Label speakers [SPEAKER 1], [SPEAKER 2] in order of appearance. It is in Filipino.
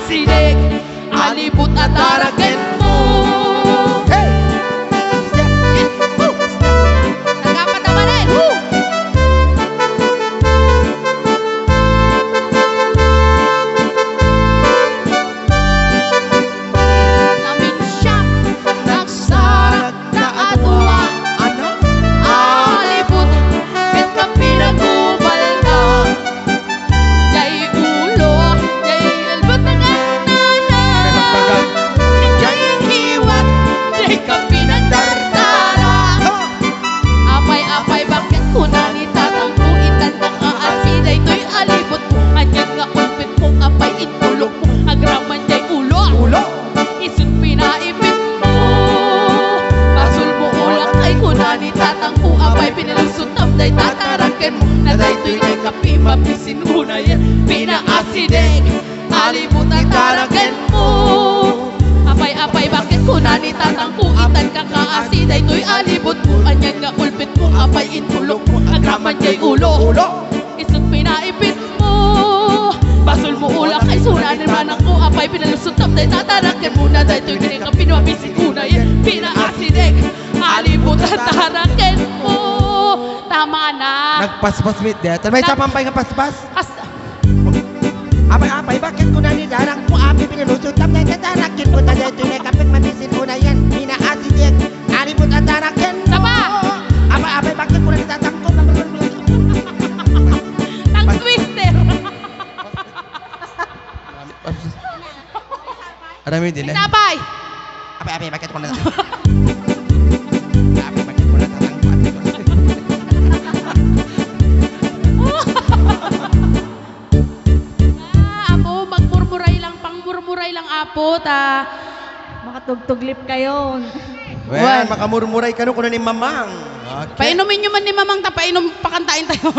[SPEAKER 1] asinig, alibot at tarakin mo.
[SPEAKER 2] Hey!
[SPEAKER 1] Nagapat naman eh. Namin siya nagsarag na atwa.
[SPEAKER 2] Ano?
[SPEAKER 1] Alibot, ket ka pinagubal na. Jay ulo, jay albot na ganana. Jay hiwat, jay ka pinagdartara. Apay-apay, bakit ko na ni tatangko itandang aasiday to'y alibot mo. Anyan nga ulpit mo, apay itulog mo. Agraman jay ulo.
[SPEAKER 2] Ulo!
[SPEAKER 1] Isut pinaipit mo. Basul mo ulak ay kunani tatangku apay pinilusot tamday tataraken mo. Naday to'y kay kapi mapisin una yan. Pinaasideg, alibut at taraken mo. Apay-apay bakit kunani tatangku itan ka kaasiday to'y alibot mo. Anyan nga ulpit mo apay intulok mo. Agraman jay ulo.
[SPEAKER 2] Ulo!
[SPEAKER 1] Isut pinaipit mo. Basul mo ulak ay sunanin manang ko apay pinalusot tamday tataraken mo. Naday to'y kay kapi mapisin una yan. Pinaasideg, alibut at taraken mo. Tama na.
[SPEAKER 2] Nagpaspas with death. May sapampay nga paspas?
[SPEAKER 3] Apay-apay, bakit ko na nidarang mo api pinalusot tamday tatarakin mo taday tunay kapit matisin ko na yan pinaasideg alibot at tarakin mo.
[SPEAKER 1] Tama.
[SPEAKER 3] Apay-apay, bakit ko na nitatangko
[SPEAKER 1] Tang twister.
[SPEAKER 2] Arami din eh.
[SPEAKER 1] Sabay.
[SPEAKER 3] apay-apay, bakit ko na apay, bakit ko na tatangko
[SPEAKER 1] Apo, magmurmuray lang, pangmurmuray lang apo, ta. Makatugtuglip kayo.
[SPEAKER 2] Well, makamurmuray ka no kung ni mamang. Okay.
[SPEAKER 1] Painumin nyo man ni mamang ta, painom, pakantain tayo.